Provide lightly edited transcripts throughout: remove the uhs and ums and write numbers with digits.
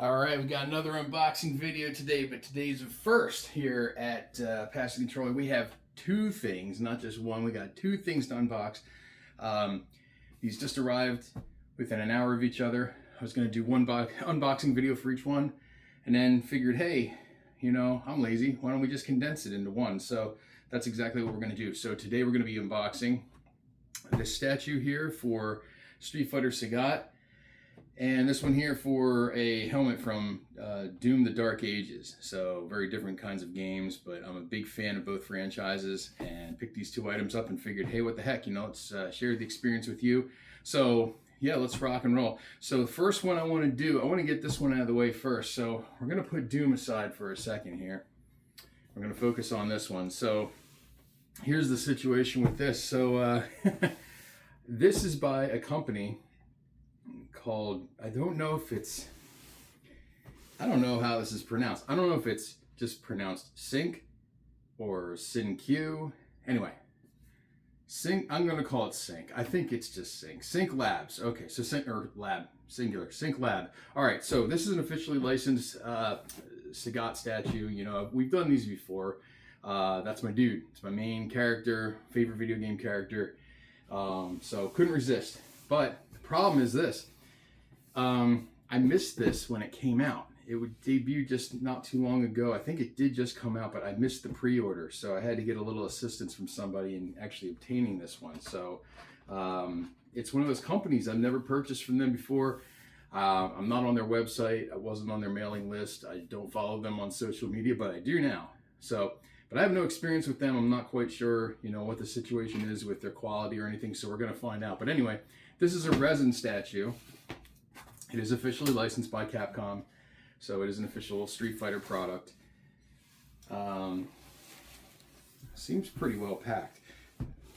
All right, we got another unboxing video today, but today's a first here at Passion Controller. We have two things, not just one. We got two things to unbox. These just arrived within an hour of each other. I was going to do one unboxing video for each one, and then figured, hey, you know, I'm lazy. Why don't we just condense it into one? So that's exactly what we're going to do. So today we're going to be unboxing this statue here for Street Fighter Sagat. And this one here for a helmet from Doom the Dark Ages. So very different kinds of games, but I'm a big fan of both franchises and picked these two items up and figured, hey, what the heck, you know, let's share the experience with you. So yeah, let's rock and roll. So the first one I want to do, I want to get this one out of the way first. So we're going to put Doom aside for a second here. We're going to focus on this one. So here's the situation with this. So this is by a company called, I don't know how this is pronounced. I don't know if it's just pronounced SynQ or SynQ. Anyway, SynQ, I'm going to call it SynQ. I think it's just SynQ. SynQ Labs. Okay, so SynQ, or Lab, singular, SynQ Lab. All right, so this is an officially licensed Sagat statue. You know, we've done these before. That's my dude. It's my main character, favorite video game character. So couldn't resist. But the problem is this. I missed this when it came out. It would debut just not too long ago. I think it did just come out, but I missed the pre-order. So I had to get a little assistance from somebody in actually obtaining this one. So it's one of those companies I've never purchased from them before. I'm not on their website. I wasn't on their mailing list. I don't follow them on social media, but I do now. So, but I have no experience with them. I'm not quite sure, you know, what the situation is with their quality or anything. So we're going to find out. But anyway, this is a resin statue. It is officially licensed by Capcom, so it is an official Street Fighter product. Seems pretty well packed,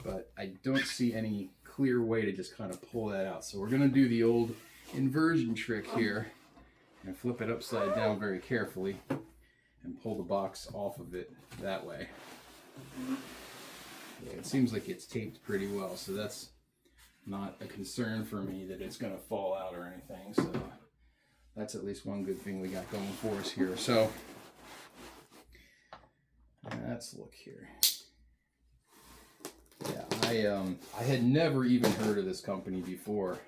but I don't see any clear way to just kind of pull that out. So we're going to do the old inversion trick here and flip it upside down very carefully and pull the box off of it that way. Yeah, it seems like it's taped pretty well, so that's not a concern for me that it's going to fall out or anything. So that's at least one good thing we got going for us here. So let's look here. Yeah, I had never even heard of this company before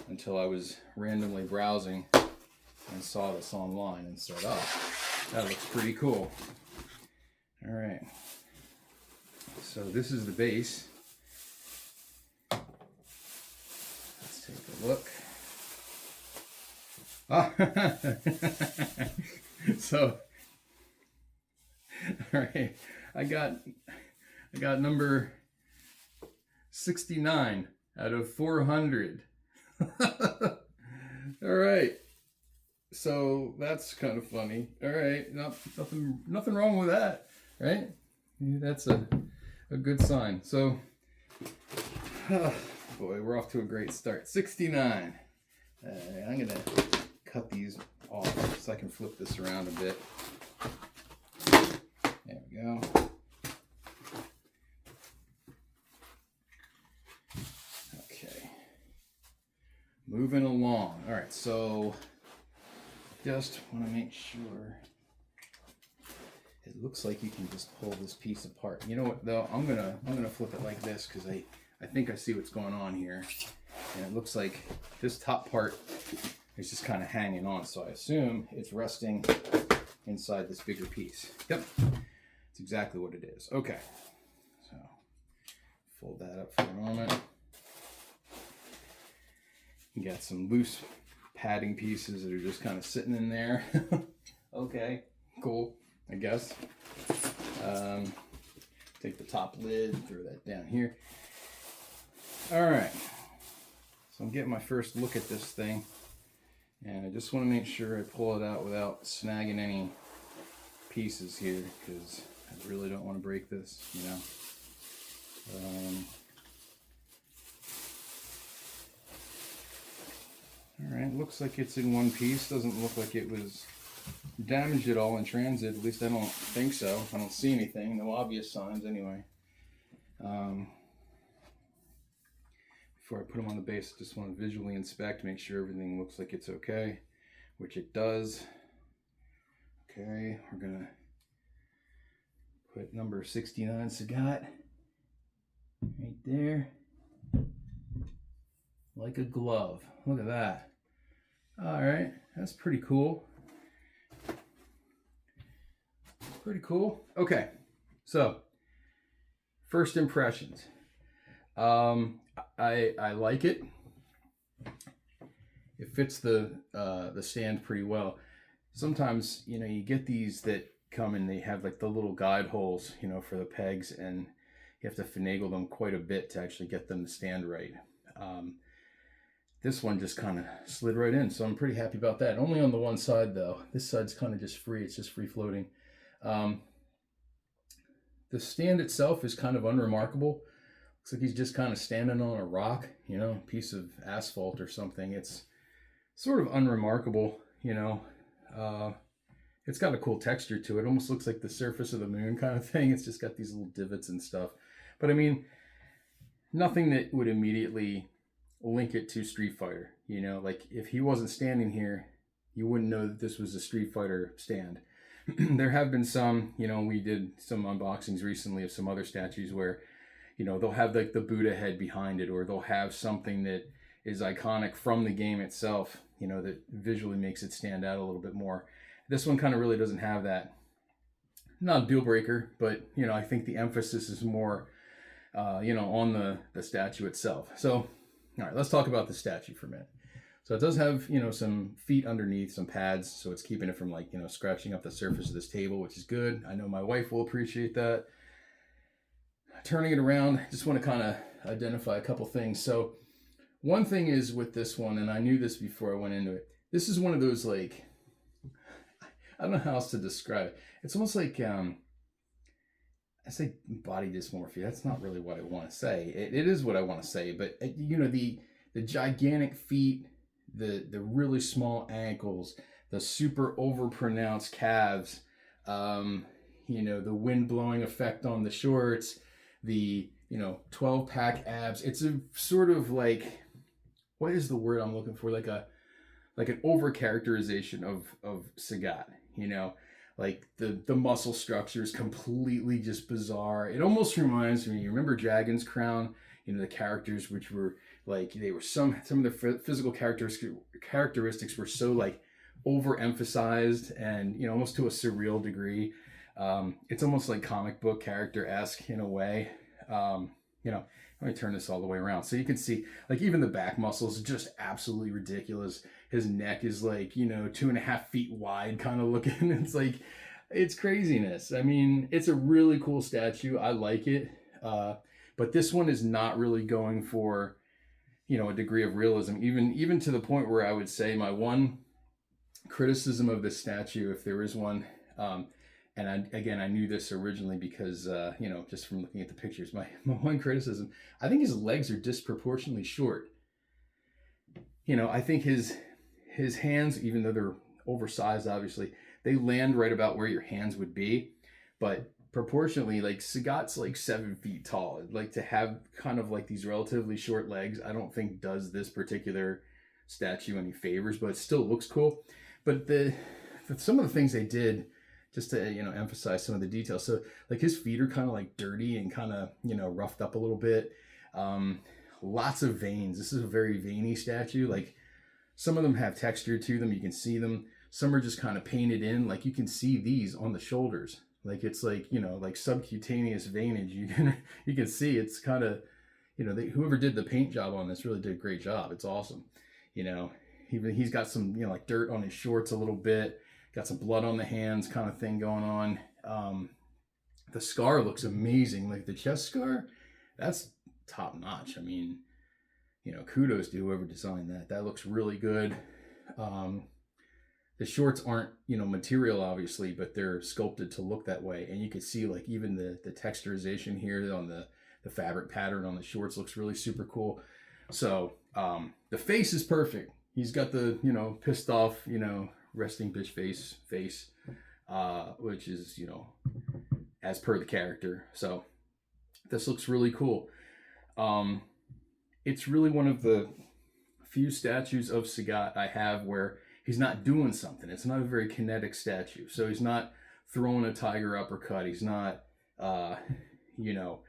until I was randomly browsing and saw this online and said, oh, that looks pretty cool. All right. So this is the base. Take a look. Ah. So, all right, I got number 69 out of 400. All right, so that's kind of funny. All right, nothing wrong with that, right? That's a good sign. So. Boy, we're off to a great start. 69. I'm going to cut these off so I can flip this around a bit. There we go. Okay. Moving along. All right, so just want to make sure. It looks like you can just pull this piece apart. You know what, though? I'm gonna flip it like this because I think I see what's going on here. And it looks like this top part is just kind of hanging on. So I assume it's resting inside this bigger piece. Yep, that's exactly what it is. Okay, so fold that up for a moment. You got some loose padding pieces that are just kind of sitting in there. Okay, cool, I guess. Take the top lid, throw that down here. All right, so I'm getting my first look at this thing, and I just want to make sure I pull it out without snagging any pieces here, because I really don't want to break this, you know. All right, looks like it's in one piece. Doesn't look like it was damaged at all in transit. At least I don't think so. I don't see anything, no obvious signs anyway. Before I put them on the base, I just want to visually inspect, make sure everything looks like it's okay. which it does. Okay, we're gonna put number 69 Sagat right there, like a glove. Look at that. All right, that's pretty cool. Pretty cool. Okay, so first impressions. I like it. It fits the stand pretty well. Sometimes, you know, you get these that come and they have like the little guide holes, you know, for the pegs, and you have to finagle them quite a bit to actually get them to stand right. This one just kind of slid right in, so I'm pretty happy about that. Only on the one side though. This side's kind of just free. It's just free floating. The stand itself is kind of unremarkable. Looks like he's just kind of standing on a rock, you know, piece of asphalt or something. It's sort of unremarkable, you know. It's got a cool texture to it. Almost looks like the surface of the moon kind of thing. It's just got these little divots and stuff. But I mean, nothing that would immediately link it to Street Fighter. You know, like if he wasn't standing here, you wouldn't know that this was a Street Fighter stand. There have been some, you know, we did some unboxings recently of some other statues where, you know, they'll have like the Buddha head behind it, or they'll have something that is iconic from the game itself, you know, that visually makes it stand out a little bit more. This one kind of really doesn't have that. Not a deal breaker, but, you know, I think the emphasis is more, you know, on the statue itself. So, all right, let's talk about the statue for a minute. So it does have, you know, some feet underneath, some pads, so it's keeping it from, like, you know, scratching up the surface of this table, which is good. I know my wife will appreciate that. Turning it around, just want to kind of identify a couple things. So one thing is with this one, and I knew this before I went into it, this is one of those, like, I don't know how else to describe it. It's almost like, I say body dysmorphia. That's not really what I want to say. It is what I want to say, but, you know, the gigantic feet, the really small ankles, the super overpronounced calves, you know, the wind blowing effect on the shorts, the, you know, 12-pack abs. It's a sort of like, what is the word I'm looking for? Like an over characterization of Sagat, you know, like the muscle structure is completely just bizarre. It almost reminds me, you remember Dragon's Crown, you know, the characters which were like, they were some of the physical characteristics were so like overemphasized and, you know, almost to a surreal degree. It's almost like comic book character-esque in a way. You know, let me turn this all the way around so you can see, like, even the back muscles are just absolutely ridiculous. His neck is like, you know, 2.5 feet wide kind of looking. It's like, it's craziness. I mean, it's a really cool statue. I like it. But this one is not really going for, you know, a degree of realism, even to the point where I would say my one criticism of this statue, if there is one, and I knew this originally because, you know, just from looking at the pictures, my one criticism, I think his legs are disproportionately short. You know, I think his hands, even though they're oversized, obviously, they land right about where your hands would be. But proportionally, like, Sagat's like 7 feet tall. Like, to have kind of like these relatively short legs, I don't think does this particular statue any favors, but it still looks cool. But some of the things they did, just to, you know, emphasize some of the details. So like his feet are kind of like dirty and kind of, you know, roughed up a little bit. Lots of veins. This is a very veiny statue. Like, some of them have texture to them. You can see them. Some are just kind of painted in. Like, you can see these on the shoulders. Like, it's like, you know, like subcutaneous veinage. You can see it's kind of, you know, whoever did the paint job on this really did a great job. It's awesome. You know, he's got some, you know, like dirt on his shorts a little bit. Got some blood on the hands kind of thing going on. The scar looks amazing. Like, the chest scar, that's top notch. I mean, you know, kudos to whoever designed that. That looks really good. The shorts aren't, you know, material obviously, but they're sculpted to look that way. And you can see, like, even the texturization here on the fabric pattern on the shorts looks really super cool. So the face is perfect. He's got the, you know, pissed off, you know, resting bitch face, which is, you know, as per the character. So this looks really cool. It's really one of the few statues of Sagat I have where he's not doing something. It's not a very kinetic statue. So he's not throwing a tiger uppercut. He's not, you know,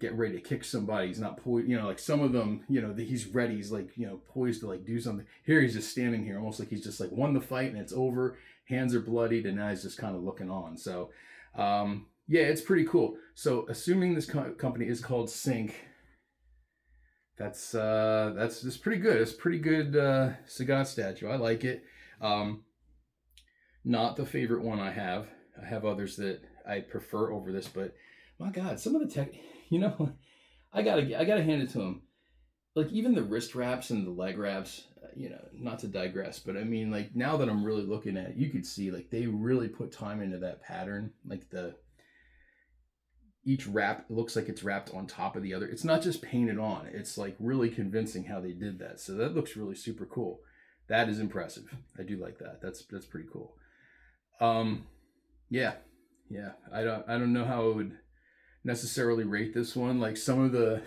get ready to kick somebody. He's not poised, like some of them, he's ready. He's like, poised to like do something. Here he's just standing here, almost like he's just like won the fight and it's over. Hands are bloodied, and now he's just kind of looking on. So, yeah, it's pretty cool. So, assuming this company is called SynQ, that's just pretty good. It's pretty good Sagat statue. I like it. Not the favorite one I have. I have others that I prefer over this, but my God, some of the tech, I gotta hand it to him. Like even the wrist wraps and the leg wraps, not to digress, but I mean, like now that I'm really looking at it, you could see like they really put time into that pattern. Like each wrap looks like it's wrapped on top of the other. It's not just painted on. It's like really convincing how they did that. So that looks really super cool. That is impressive. I do like that. That's pretty cool. Yeah. I don't know how I would necessarily rate this one. Like some of the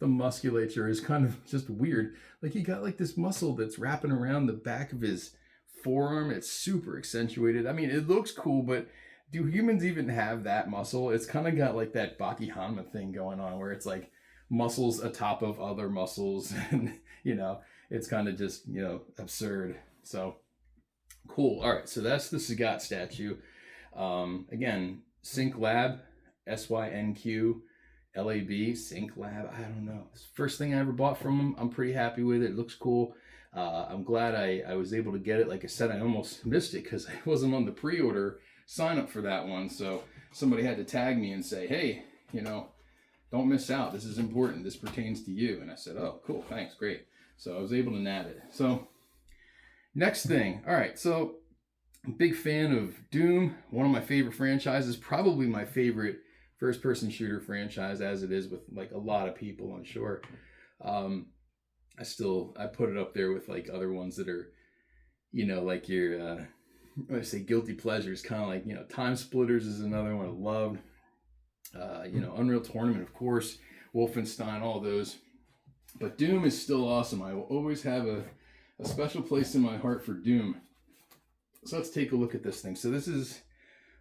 musculature is kind of just weird. Like he got like this muscle that's wrapping around the back of his forearm. It's super accentuated. I mean, it looks cool, but do humans even have that muscle? It's kind of got like that Baki Hanma thing going on where it's like muscles atop of other muscles, and it's kind of just absurd. So cool. All right, so that's the Sagat statue. Again, SynQ Lab, SynQ Lab, SynQ Lab. I don't know. It's the first thing I ever bought from them. I'm pretty happy with it. It looks cool. I'm glad I was able to get it. Like I said, I almost missed it because I wasn't on the pre-order sign up for that one. So somebody had to tag me and say, hey, don't miss out. This is important. This pertains to you. And I said, oh, cool. Thanks. Great. So I was able to nab it. So next thing. All right. So I'm a big fan of Doom. One of my favorite franchises, probably my favorite first-person shooter franchise, as it is with like a lot of people, I'm sure. I put it up there with like other ones that are, like your, I say guilty pleasures, kind of like, Time Splitters is another one I love. Unreal Tournament, of course, Wolfenstein, all those. But Doom is still awesome. I will always have a special place in my heart for Doom. So let's take a look at this thing. So this is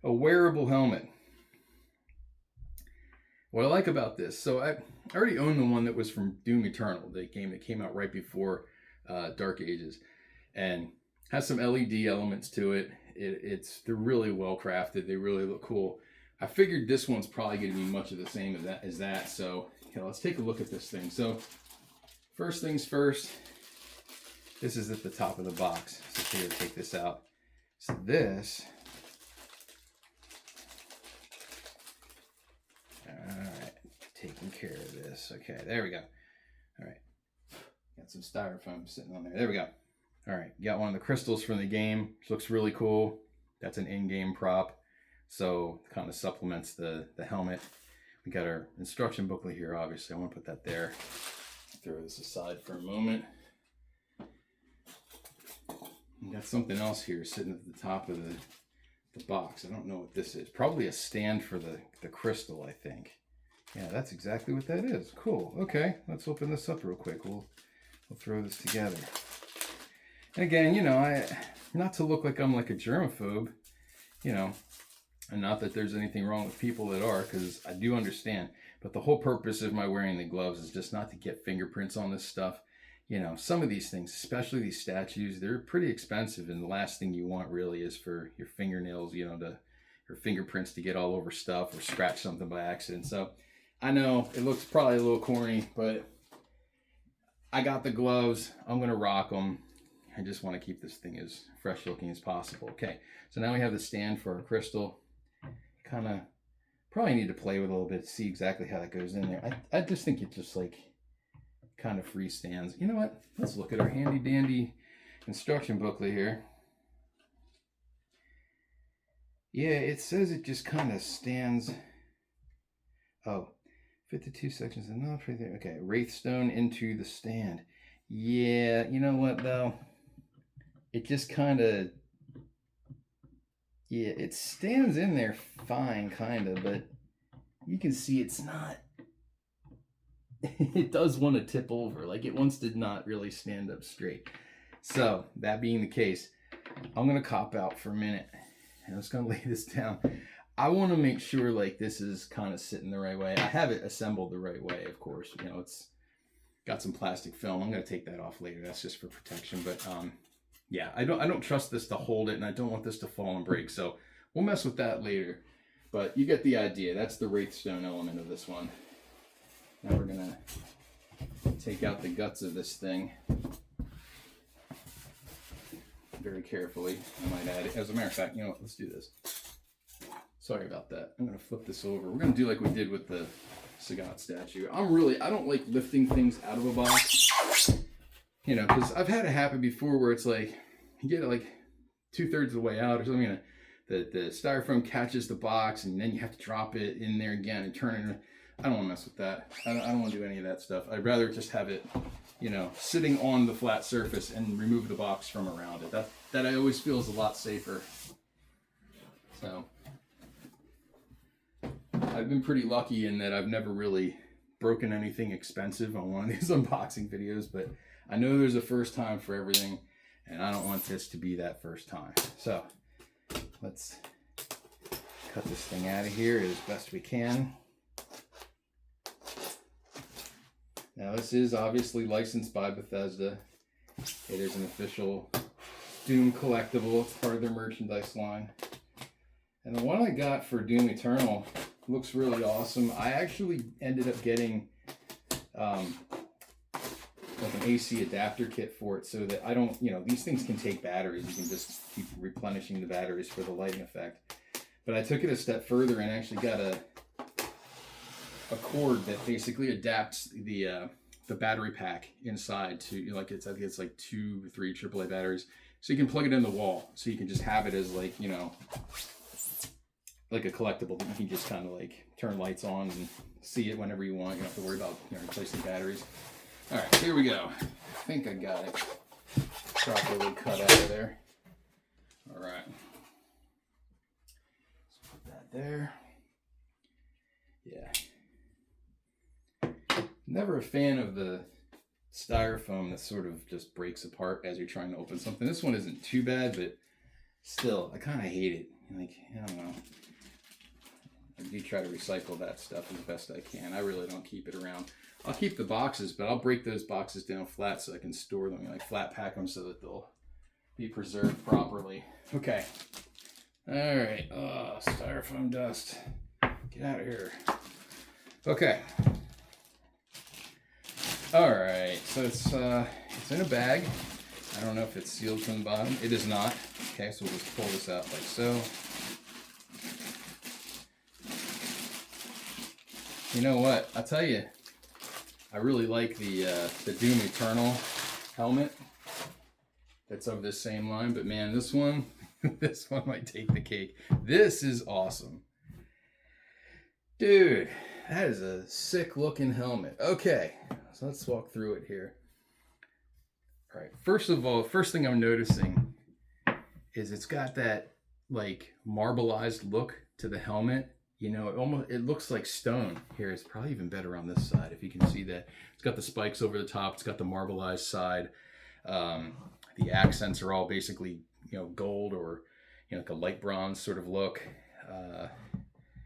a wearable helmet. What I like about this, so I already own the one that was from Doom Eternal, the game that came out right before Dark Ages, and has some LED elements to it. They're really well crafted. They really look cool. I figured this one's probably going to be much of the same as that. So let's take a look at this thing. So first things first, this is at the top of the box. So here, take this out. So this, all right, taking care of this. Okay, there we go. All right, got some styrofoam sitting on there. There we go. All right, got one of the crystals from the game, which looks really cool. That's an in-game prop, so kind of supplements the helmet. We got our instruction booklet here, obviously. I want to put that there. Throw this aside for a moment. We got something else here sitting at the top of the box. I don't know what this is. Probably a stand for the crystal, I think. Yeah, that's exactly what that is. Cool. Okay, let's open this up real quick. We'll throw this together. And again, not to look like I'm like a germaphobe, and not that there's anything wrong with people that are, because I do understand. But the whole purpose of my wearing the gloves is just not to get fingerprints on this stuff. Some of these things, especially these statues, they're pretty expensive, and the last thing you want really is for your fingernails, your fingerprints to get all over stuff or scratch something by accident. So I know it looks probably a little corny, but I got the gloves. I'm going to rock them. I just want to keep this thing as fresh looking as possible. Okay, so now we have the stand for our crystal. Kind of probably need to play with it a little bit to see exactly how that goes in there. I just think it just like kind of free stands. You know what? Let's look at our handy dandy instruction booklet here. Yeah, it says it just kind of stands. Oh, 52 sections enough right there. Okay, Wraithstone into the stand. Yeah, you know what though? It just kind of, yeah, it stands in there fine, kind of, but you can see it's not, it does want to tip over. Like it once did not really stand up straight. So that being the case, I'm gonna cop out for a minute and I'm just gonna lay this down. I want to make sure like this is kind of sitting the right way. I have it assembled the right way, of course. You know, it's got some plastic film. I'm gonna take that off later. That's just for protection. But yeah, I don't trust this to hold it, and I don't want this to fall and break. So we'll mess with that later. But you get the idea. That's the Wraithstone element of this one. Now we're gonna take out the guts of this thing very carefully. I might add it. As a matter of fact, you know what? Let's do this. Sorry about that. I'm gonna flip this over. We're gonna do like we did with the Sagat statue. I don't like lifting things out of a box. You know, because I've had it happen before where it's like, you get it like 2/3 of the way out or something, and the styrofoam catches the box, and then you have to drop it in there again and turn it. I don't want to mess with that. I don't want to do any of that stuff. I'd rather just have it, you know, sitting on the flat surface and remove the box from around it. That I always feel is a lot safer. So I've been pretty lucky in that I've never really broken anything expensive on one of these unboxing videos, but I know there's a first time for everything, and I don't want this to be that first time. So let's cut this thing out of here as best we can. Now this is obviously licensed by Bethesda. It is an official Doom collectible. It's part of their merchandise line. And the one I got for Doom Eternal looks really awesome. I actually ended up getting like an AC adapter kit for it so that I don't, you know, these things can take batteries. You can just keep replenishing the batteries for the lighting effect. But I took it a step further and actually got a cord that basically adapts the battery pack inside to, you know, like I think it's like 2 or 3 AAA batteries. So you can plug it in the wall. So you can just have it as like, you know, like a collectible that you can just kind of like turn lights on and see it whenever you want. You don't have to worry about, you know, replacing batteries. All right, here we go. I think I got it properly cut out of there. All right. Let's put that there. Yeah. Never a fan of the styrofoam that sort of just breaks apart as you're trying to open something. This one isn't too bad, but still, I kind of hate it. Like, I don't know. I do try to recycle that stuff as best I can. I really don't keep it around. I'll keep the boxes, but I'll break those boxes down flat so I can store them, like flat pack them so that they'll be preserved properly. Okay. All right. Oh, styrofoam dust. Get out of here. Okay. All right. So it's in a bag. I don't know if it's sealed from the bottom. It is not. Okay, so we'll just pull this out like so. You know what? I'll tell you, I really like the Doom Eternal helmet. That's of this same line, but man, this one, this one might take the cake. This is awesome. Dude, that is a sick looking helmet. Okay, so let's walk through it here. All right, first of all, first thing I'm noticing is it's got that like marbleized look to the helmet. You know, it looks like stone. Here, it's probably even better on this side if you can see that. It's got the spikes over the top. It's got the marbleized side. The accents are all basically, you know, gold or, you know, like a light bronze sort of look.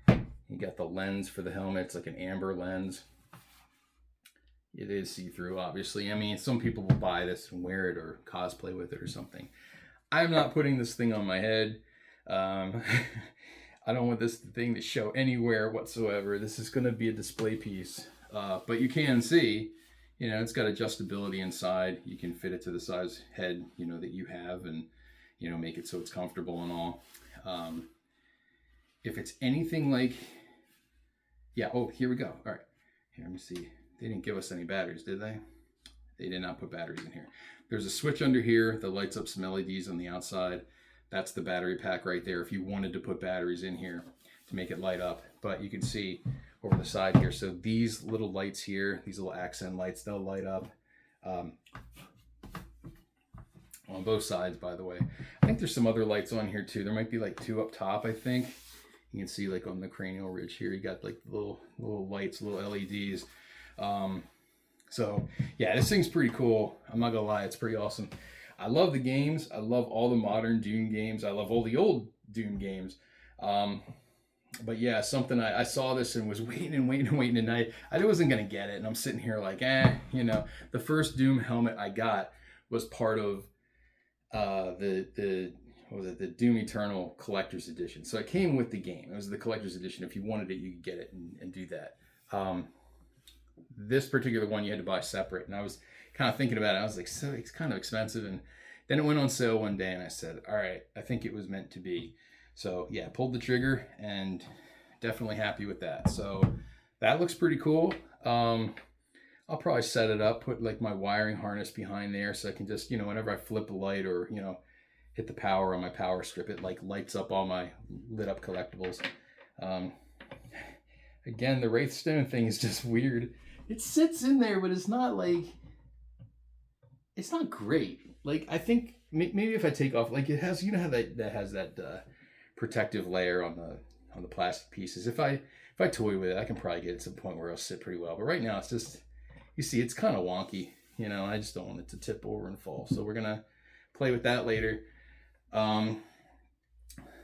You got the lens for the helmet. It's like an amber lens. It is see-through, obviously. I mean, some people will buy this and wear it or cosplay with it or something. I'm not putting this thing on my head. I don't want this thing to show anywhere whatsoever. This is going to be a display piece. But you can see, you know, it's got adjustability inside. You can fit it to the size head, you know, that you have and, you know, make it so it's comfortable and all. If it's anything like, yeah, oh, here we go. All right, here, let me see. They didn't give us any batteries, did they? They did not put batteries in here. There's a switch under here that lights up some LEDs on the outside. That's the battery pack right there if you wanted to put batteries in here to make it light up. But you can see over the side here, so these little lights here, these little accent lights, they'll light up on both sides, by the way. I think there's some other lights on here too. There might be like 2 up top, I think. You can see like on the cranial ridge here, you got like little lights, little LEDs. So yeah, this thing's pretty cool. I'm not gonna lie, it's pretty awesome. I love the games. I love all the modern Doom games. I love all the old Doom games. But yeah, something I saw this and was waiting and waiting and waiting, and I wasn't gonna get it, and I'm sitting here like, you know, the first Doom helmet I got was part of the what was it, the Doom Eternal Collector's Edition. So it came with the game. It was the Collector's Edition. If you wanted it, you could get it and do that. This particular one you had to buy separate, and I was kind of thinking about it. I was like, so it's kind of expensive, and then it went on sale one day, and I said, all right, I think it was meant to be. So yeah, pulled the trigger, and definitely happy with that. So that looks pretty cool. I'll probably set it up, put like my wiring harness behind there, so I can just, you know, whenever I flip a light or, you know, hit the power on my power strip, it like lights up all my lit up collectibles. Again, the Wraithstone thing is just weird. It sits in there, but it's not like, it's not great. Like, I think maybe if I take off, like it has, you know how that has that protective layer on the plastic pieces. If I toy with it, I can probably get it to the point where it'll sit pretty well. But right now it's just, you see, it's kind of wonky, you know, I just don't want it to tip over and fall. So we're gonna play with that later.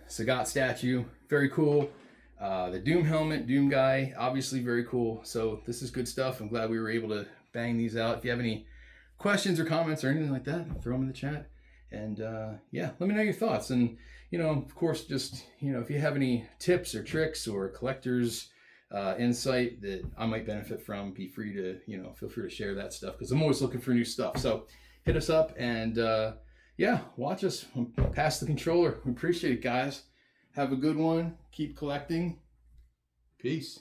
Sagat statue, very cool. The Doom helmet, Doom guy, obviously very cool. So this is good stuff. I'm glad we were able to bang these out. If you have any questions or comments or anything like that, throw them in the chat. And yeah, let me know your thoughts. And, you know, of course, just, you know, if you have any tips or tricks or collectors insight that I might benefit from, be free to, you know, feel free to share that stuff, because I'm always looking for new stuff. So hit us up, and yeah, watch us pass the controller. We appreciate it, guys. Have a good one. Keep collecting. Peace.